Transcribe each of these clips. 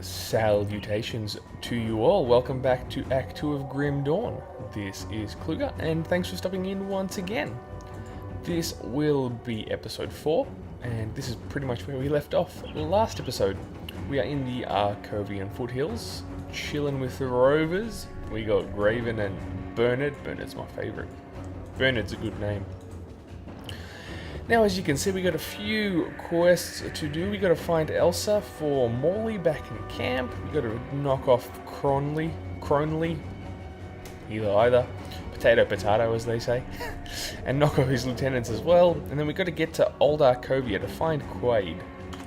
Salutations to you all. Welcome back to Act 2 of Grim Dawn. This is Klo0ga, and thanks for stopping in once again. This will be episode 4, and this is pretty much where we left off last episode. We are in the Arkovian foothills, chilling with the rovers. We got Graven and Bernard. Bernard's my favourite. Bernard's a good name. Now, as you can see, we got a few quests to do. We got to find Elsa for Morley back in camp. We got to knock off Cronley, either, potato, as they say, and knock off his lieutenants as well. And then we got to get to Old Arkovia to find Quaid.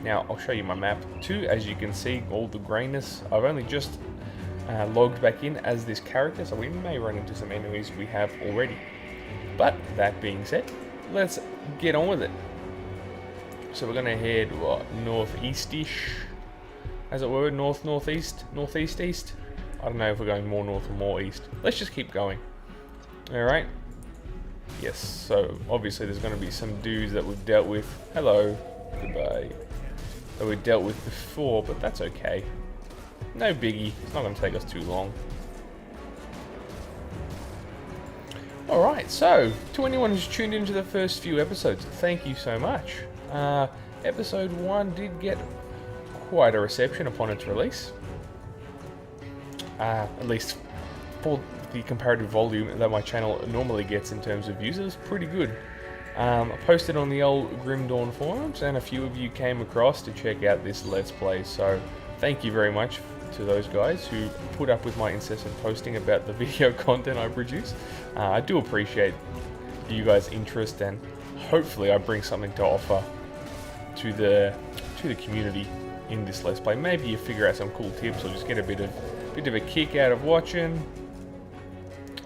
Now, I'll show you my map too. As you can see, all the greyness. I've only just logged back in as this character, so we may run into some enemies we have already. But that being said, let's get on with it. So we're gonna head northeast-ish, as it were, northeast. I don't know if we're going more north or more east. Let's just keep going. All right. Yes. So obviously there's going to be some dudes that we've dealt with. Hello. Goodbye. That we dealt with before, but that's okay. No biggie. It's not going to take us too long. Alright, so, to anyone who's tuned into the first few episodes, thank you so much. Episode 1 did get quite a reception upon its release. At least for the comparative volume that my channel normally gets in terms of views, it was pretty good. I posted on the old Grim Dawn forums, and a few of you came across to check out this Let's Play, so thank you very much to those guys who put up with my incessant posting about the video content I produce. I do appreciate you guys' interest, and hopefully I bring something to offer to the community in this Let's Play. Maybe you figure out some cool tips, or just get a bit of a kick out of watching.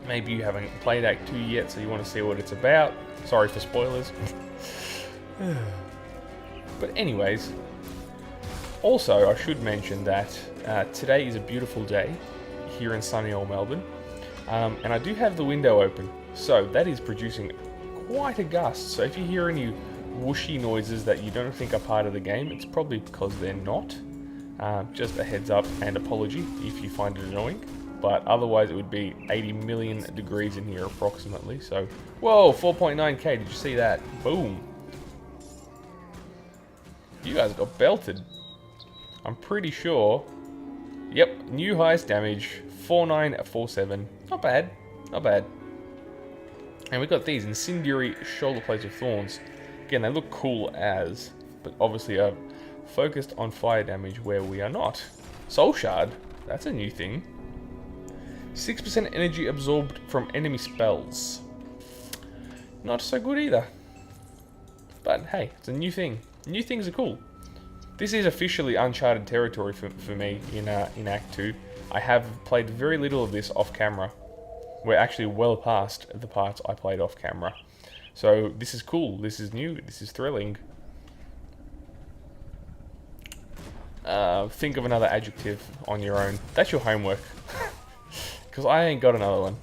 Maybe you haven't played Act 2 yet, so you want to see what it's about. Sorry for spoilers. But anyways, also I should mention that today is a beautiful day here in sunny old Melbourne, and I do have the window open, so that is producing quite a gust. So if you hear any whooshy noises that you don't think are part of the game, it's probably because they're not. Just a heads up and apology if you find it annoying, but otherwise it would be 80 million degrees in here approximately. So, whoa, 4.9k, did you see that? Boom. You guys got belted. I'm pretty sure. Yep, new highest damage, 4947. Not bad, not bad. And we got these incendiary shoulder plates of thorns. Again, they look cool as, but obviously are focused on fire damage where we are not. Soul Shard, that's a new thing. 6% energy absorbed from enemy spells. Not so good either. But hey, it's a new thing. New things are cool. This is officially uncharted territory for me in Act 2. I have played very little of this off camera. We're actually well past the parts I played off camera. So this is cool, this is new, this is thrilling. Think of another adjective on your own. That's your homework. Because I ain't got another one.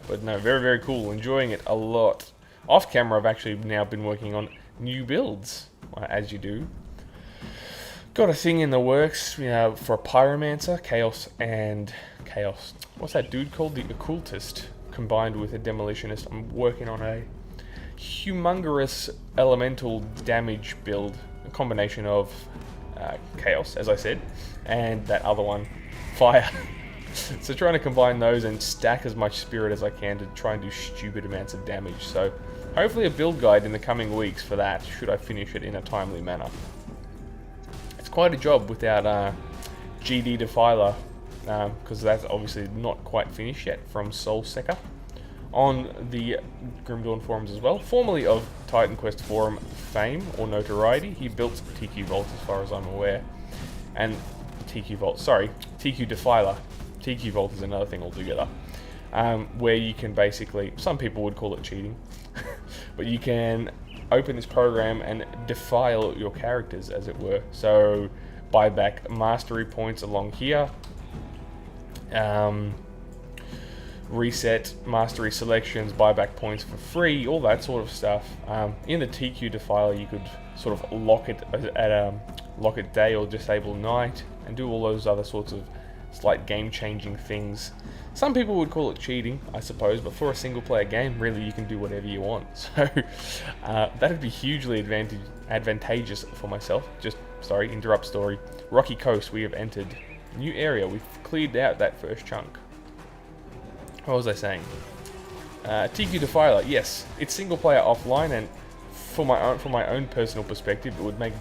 But no, very, very cool, enjoying it a lot. Off camera I've actually now been working on new builds. As you do. Got a thing in the works, for a pyromancer, chaos. What's that dude called? The occultist, combined with a demolitionist. I'm working on a humongous elemental damage build, a combination of chaos, as I said, and that other one, fire. So trying to combine those and stack as much spirit as I can to try and do stupid amounts of damage. So hopefully a build guide in the coming weeks for that, should I finish it in a timely manner. It's quite a job without GD Defiler, because that's obviously not quite finished yet, from Soul0ga on the Grim Dawn forums as well. Formerly of Titan Quest forum fame or notoriety, he built TQ Vault as far as I'm aware. And TQ Defiler. TQ Vault is another thing altogether. Where you can basically, some people would call it cheating, but you can open this program and defile your characters, as it were. So buy back mastery points along here, reset mastery selections, buy back points for free, all that sort of stuff. In the TQ Defiler you could sort of lock it at lock it day or disable night, and do all those other sorts of slight game-changing things. Some people would call it cheating, I suppose, but for a single-player game, really, you can do whatever you want. So that'd be hugely advantageous for myself. Sorry, interrupt story. Rocky Coast, we have entered new area. We've cleared out that first chunk. What was I saying? TQ Defiler, yes, it's single-player offline, and from my own personal perspective, it would make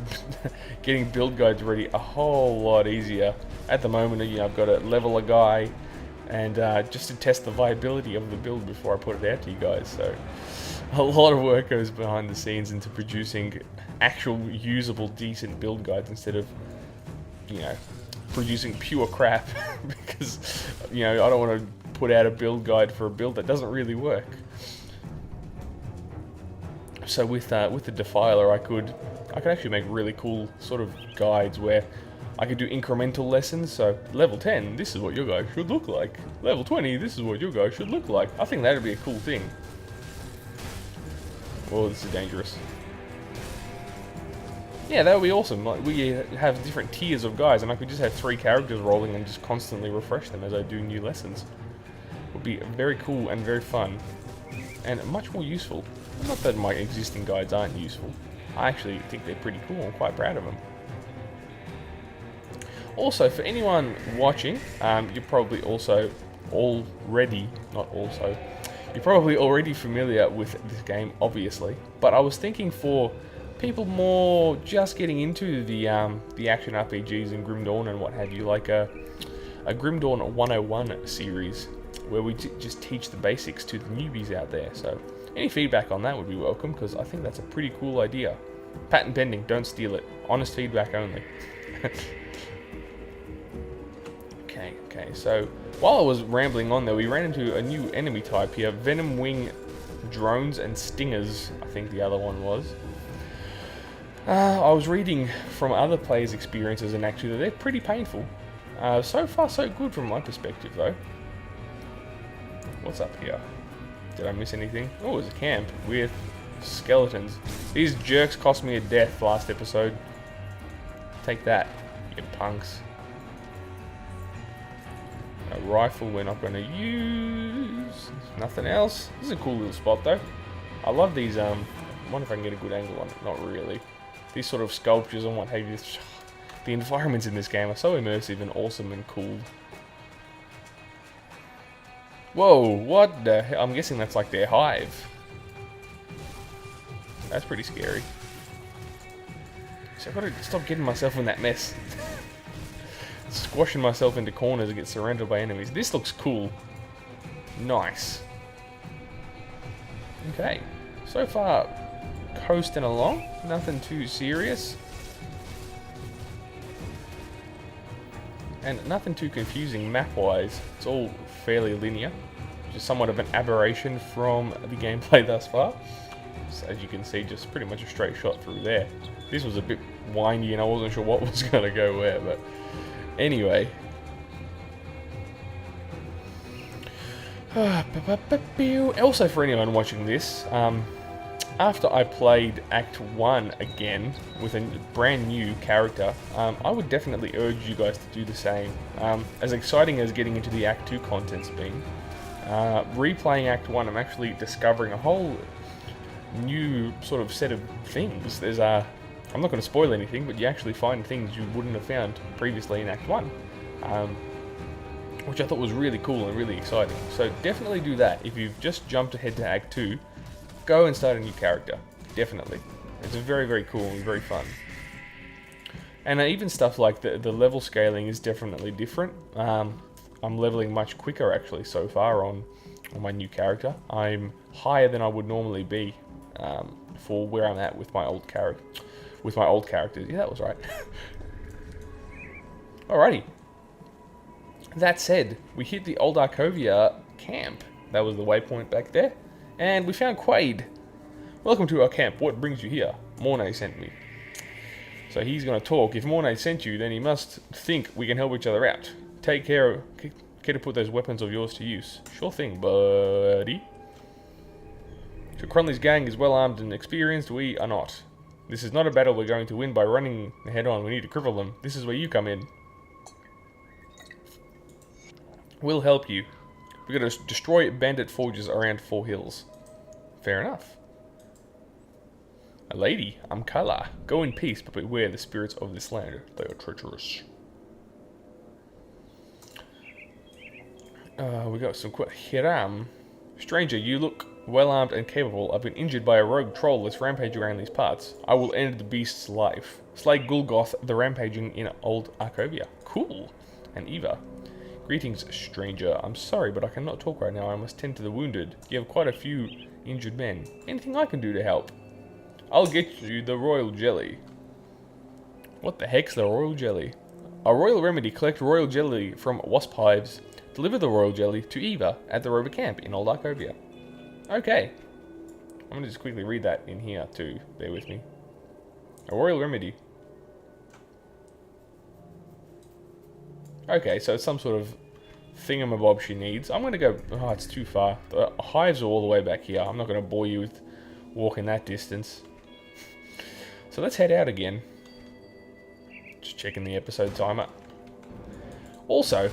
getting build guides ready a whole lot easier. At the moment, I've got to level a guy, and just to test the viability of the build before I put it out to you guys. So a lot of work goes behind the scenes into producing actual usable, decent build guides instead of, producing pure crap because, I don't want to put out a build guide for a build that doesn't really work. So with the Defiler, I could actually make really cool sort of guides where I could do incremental lessons. So level 10, this is what your guy should look like. Level 20, this is what your guy should look like. I think that would be a cool thing. Oh, this is dangerous. Yeah, that would be awesome. Like, we have different tiers of guys, and I could just have 3 characters rolling and just constantly refresh them as I do new lessons. It would be very cool and very fun, and much more useful. Not that my existing guides aren't useful. I actually think they're pretty cool. I'm quite proud of them. Also, for anyone watching, you're probably also you're probably already familiar with this game, obviously. But I was thinking for people more just getting into the action RPGs and Grim Dawn and what have you, like a Grim Dawn 101 series, where we just teach the basics to the newbies out there. So any feedback on that would be welcome, because I think that's a pretty cool idea. Patent pending, don't steal it. Honest feedback only. Okay, so while I was rambling on there, we ran into a new enemy type here, Venom Wing Drones and Stingers, I think the other one was. I was reading from other players' experiences, and actually they're pretty painful. So far so good from my perspective though. What's up here? Did I miss anything? Oh, it's a camp with skeletons. These jerks cost me a death last episode. Take that, you punks. A rifle we're not going to use. Nothing else. This is a cool little spot though. I love these, I wonder if I can get a good angle on it. Not really. These sort of sculptures and what have you. The environments in this game are so immersive and awesome and cool. Whoa, what the hell? I'm guessing that's like their hive. That's pretty scary. So I've got to stop getting myself in that mess. Squashing myself into corners and get surrounded by enemies. This looks cool. Nice. Okay. So far, coasting along. Nothing too serious. And nothing too confusing map-wise. It's all fairly linear. Which is somewhat of an aberration from the gameplay thus far. So as you can see, just pretty much a straight shot through there. This was a bit windy and I wasn't sure what was going to go where, but anyway. Also, for anyone watching this, after I played Act 1 again with a brand new character, I would definitely urge you guys to do the same. As exciting as getting into the Act 2 content's been, replaying Act 1, I'm actually discovering a whole new sort of set of things. There's I'm not going to spoil anything, but you actually find things you wouldn't have found previously in Act 1, which I thought was really cool and really exciting. So definitely do that. If you've just jumped ahead to Act 2, go and start a new character. Definitely. It's very, very cool and very fun. And even stuff like the level scaling is definitely different. I'm leveling much quicker actually so far on my new character. I'm higher than I would normally be for where I'm at with my old character. Yeah, that was right. Alrighty. That said, we hit the Old Arkovia camp. That was the waypoint back there. And we found Quaid. Welcome to our camp. What brings you here? Mornay sent me. So he's going to talk. If Mornay sent you, then he must think we can help each other out. Take care to put those weapons of yours to use. Sure thing, buddy. So Crunley's gang is well armed and experienced. We are not. This is not a battle we're going to win by running head on. We need to cripple them. This is where you come in. We'll help you. We're going to destroy bandit forges around 4 hills. Fair enough. A lady, I'm Klo0ga. Go in peace, but beware the spirits of this land. They are treacherous. We got some Hiram. Stranger, you look well armed and capable. I've been injured by a rogue troll that's rampaging around these parts. I will end the beast's life. Slay Klo0ga, the rampaging in Old Arkovia. Cool. And Eva. Greetings, stranger. I'm sorry, but I cannot talk right now. I must tend to the wounded. You have quite a few injured men. Anything I can do to help? I'll get you the royal jelly. What the heck's the royal jelly? A royal remedy. Collect royal jelly from wasp hives. Deliver the royal jelly to Eva at the rover camp in Old Arkovia. Okay. I'm going to just quickly read that in here too. Bear with me. A royal remedy. Okay, so it's some sort of thingamabob she needs. I'm going to go... Oh, it's too far. The hives are all the way back here. I'm not going to bore you with walking that distance. So let's head out again. Just checking the episode timer. Also,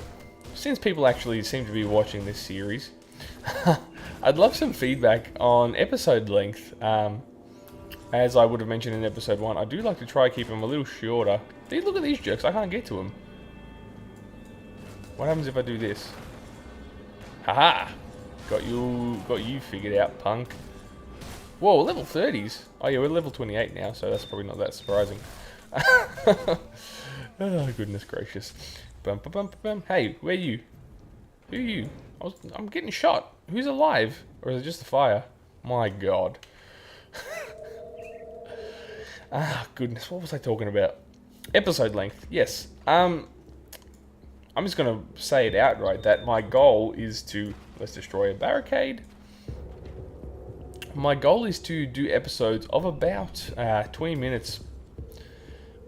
since people actually seem to be watching this series, I'd love some feedback on episode length. As I would have mentioned in episode 1, I do like to try keep them a little shorter. Look at these jerks, I can't get to them. What happens if I do this? Haha! Got you figured out, punk. Whoa, level 30s. Oh yeah, we're level 28 now, so that's probably not that surprising. Oh, goodness gracious. Bum, bum, bum, bum. Hey, where are you? Who are you? I'm getting shot. Who's alive? Or is it just the fire? My god. Ah, goodness, what was I talking about? Episode length, yes. I'm just going to say it outright that my goal is to... Let's destroy a barricade. My goal is to do episodes of about 20 minutes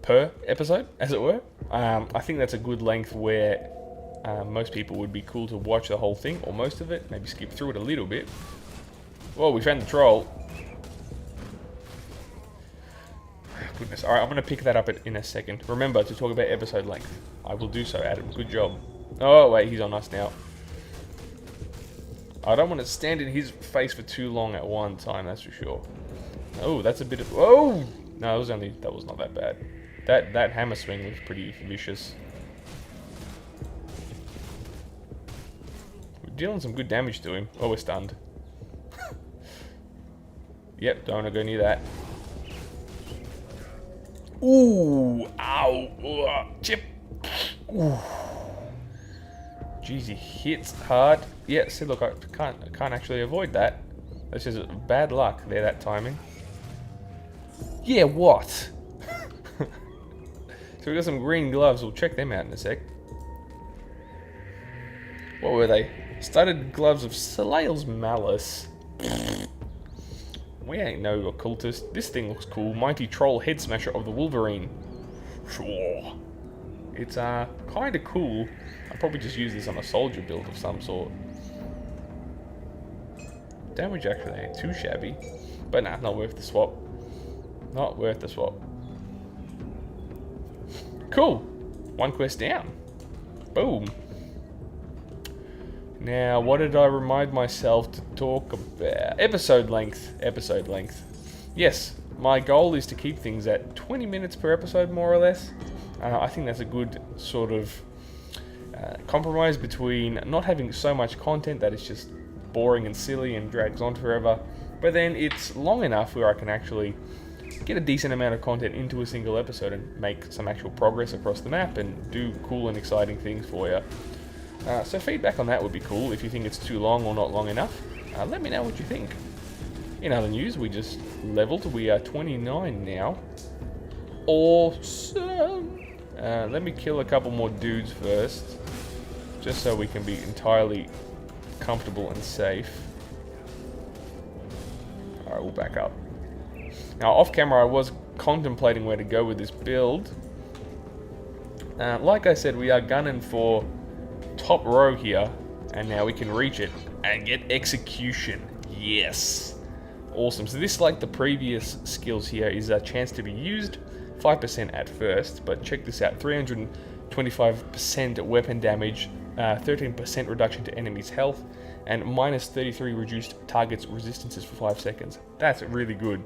per episode, as it were. I think that's a good length where most people would be cool to watch the whole thing, or most of it. Maybe skip through it a little bit. Whoa, we found the troll. Goodness. Alright, I'm going to pick that up in a second. Remember to talk about episode length. I will do so, Adam. Good job. Oh, wait, he's on us now. I don't want to stand in his face for too long at one time, that's for sure. Oh, that's a bit of... Oh! No, that was not that bad. That hammer swing was pretty vicious. We're dealing some good damage to him. Oh, we're stunned. Yep, don't want to go near that. Ooh! Ow! Chip! Ooh. Jeez, he hits hard. Yeah, see, look, I can't actually avoid that. That's just bad luck there, that timing. Yeah, what? So we got some green gloves. We'll check them out in a sec. What were they? Studded gloves of Soleil's Malice. We ain't no occultist. This thing looks cool. Mighty Troll Head Smasher of the Wolverine. Sure. It's kind of cool. I'll probably just use this on a soldier build of some sort. Damage actually ain't too shabby. But nah, not worth the swap. Not worth the swap. Cool. One quest down. Boom. Now, what did I remind myself to talk about? Episode length. Episode length. Yes, my goal is to keep things at 20 minutes per episode, more or less. I think that's a good sort of compromise between not having so much content that it's just boring and silly and drags on forever, but then it's long enough where I can actually get a decent amount of content into a single episode and make some actual progress across the map and do cool and exciting things for you. So feedback on that would be cool. If you think it's too long or not long enough, let me know what you think. In other news, we just leveled. We are 29 now. Awesome! Let me kill a couple more dudes first, just so we can be entirely comfortable and safe. Alright, we'll back up. Now, off camera, I was contemplating where to go with this build. Like I said, we are gunning for top row here, and now we can reach it and get execution. Yes! Awesome. So this, like the previous skills here, is a chance to be used. 5% at first, but check this out. 325% weapon damage, 13% reduction to enemies' health, and minus 33 reduced targets' resistances for 5 seconds. That's really good.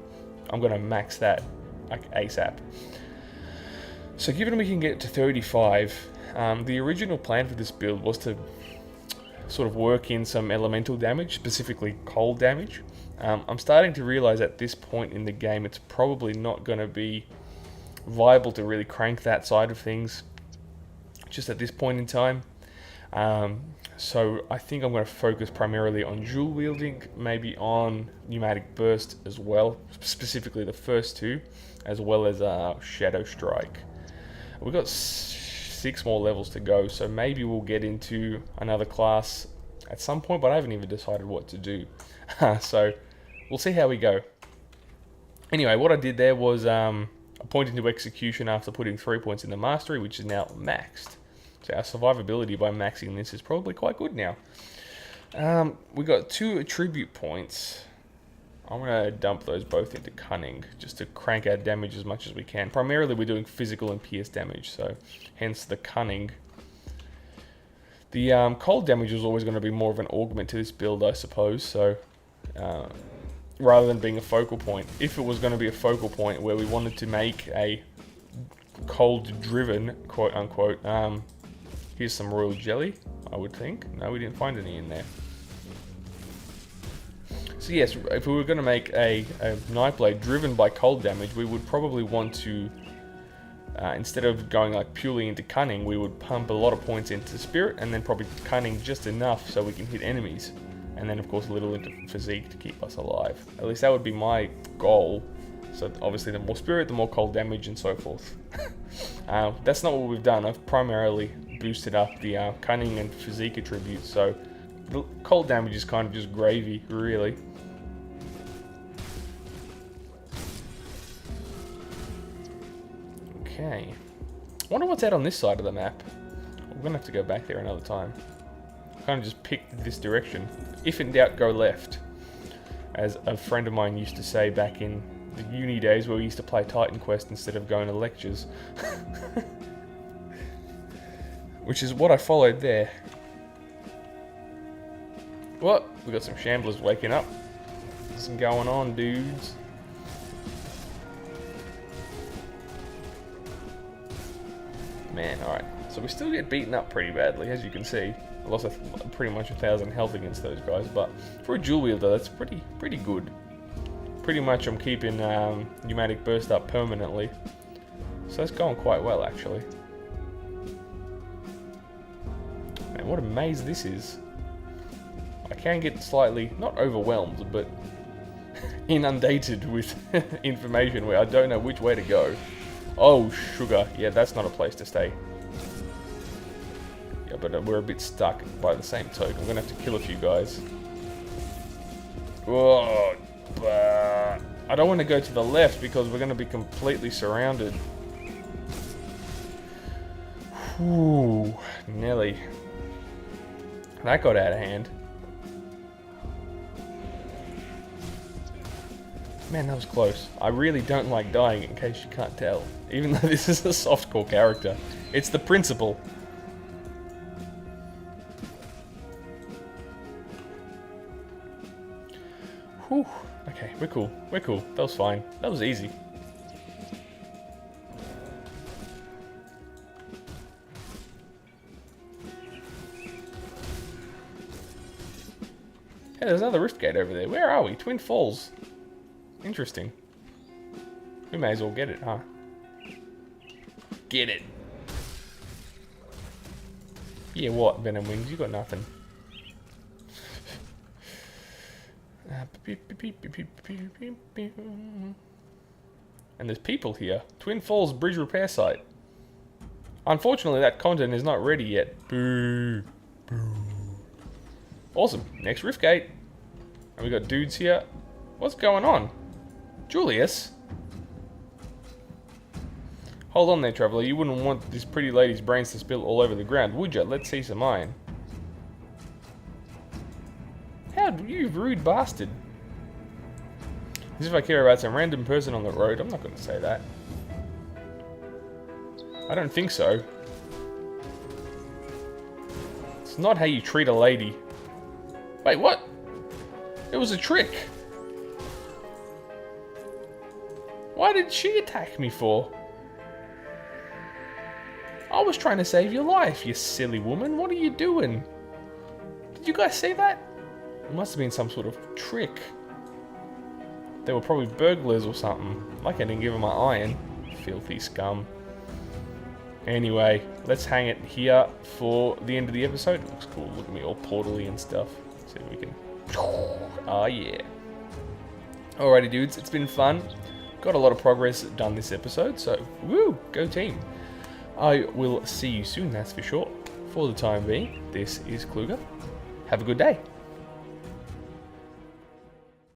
I'm going to max that like ASAP. So given we can get to 35, the original plan for this build was to sort of work in some elemental damage, specifically cold damage. I'm starting to realize at this point in the game it's probably not going to be viable to really crank that side of things just at this point in time. So I think I'm going to focus primarily on dual wielding, maybe on pneumatic burst as well, specifically the first two, as well as shadow strike. We've got 6 more levels to go, so maybe we'll get into another class at some point, but I haven't even decided what to do. So we'll see how we go. Anyway, what I did there was a point into execution after putting 3 points in the mastery, which is now maxed. So our survivability by maxing this is probably quite good now. We got 2 attribute points. I'm going to dump those both into cunning, just to crank our damage as much as we can. Primarily we're doing physical and pierce damage, so hence the cunning. The cold damage is always going to be more of an augment to this build, I suppose, so rather than being a focal point. If it was going to be a focal point where we wanted to make a cold driven, quote unquote, here's some royal jelly, I would think. No, we didn't find any in there. So yes, if we were going to make a Nightblade driven by cold damage, we would probably want to, instead of going like purely into cunning, we would pump a lot of points into spirit and then probably cunning just enough so we can hit enemies. And then of course a little into physique to keep us alive. At least that would be my goal. So obviously the more spirit, the more cold damage and so forth. That's not what we've done. I've primarily boosted up the cunning and physique attributes, so the cold damage is kind of just gravy, really. Okay. I wonder what's out on this side of the map. We're going to have to go back there another time. Kind of just picked this direction. If in doubt, go left. As a friend of mine used to say back in the uni days where we used to play Titan Quest instead of going to lectures. Which is what I followed there. What? We got some shamblers waking up. There's some going on, dudes. Man, alright. So we still get beaten up pretty badly, as you can see. I lost pretty much 1,000 health against those guys, but for a dual wielder, that's pretty good. Pretty much I'm keeping pneumatic burst up permanently. So that's going quite well, actually. Man, what a maze this is. I can get slightly, not overwhelmed, but inundated with information where I don't know which way to go. Oh, sugar. Yeah, that's not a place to stay. Yeah, but we're a bit stuck by the same token. I'm going to have to kill a few guys. Whoa. I don't want to go to the left because we're going to be completely surrounded. Whew. Nelly. That got out of hand. Man, that was close. I really don't like dying, in case you can't tell. Even though this is a softcore character. It's the principle. Whew. Okay, we're cool. We're cool. That was fine. That was easy. Hey, there's another rift gate over there. Where are we? Twin Falls. Interesting. We may as well get it, huh? Get it. Yeah, what, Venom Wings? You got nothing. And there's people here. Twin Falls Bridge Repair Site. Unfortunately, that content is not ready yet. Boo. Boo. Awesome. Next rift gate. And we got dudes here. What's going on? Julius? Hold on there, traveller. You wouldn't want this pretty lady's brains to spill all over the ground, would ya? Let's see some iron. How, you rude bastard. As if I care about some random person on the road. I'm not going to say that. I don't think so. It's not how you treat a lady. Wait, what? It was a trick. Why did she attack me for? I was trying to save your life, you silly woman. What are you doing? Did you guys see that? It must have been some sort of trick. They were probably burglars or something. Like I didn't give them my iron. Filthy scum. Anyway, let's hang it here for the end of the episode. It looks cool. Look at me all portally and stuff. See if we can... Oh, yeah. Alrighty, dudes. It's been fun. Got a lot of progress done this episode, so woo! Go team. I will see you soon, that's for sure. For the time being, this is Klo0ga. Have a good day.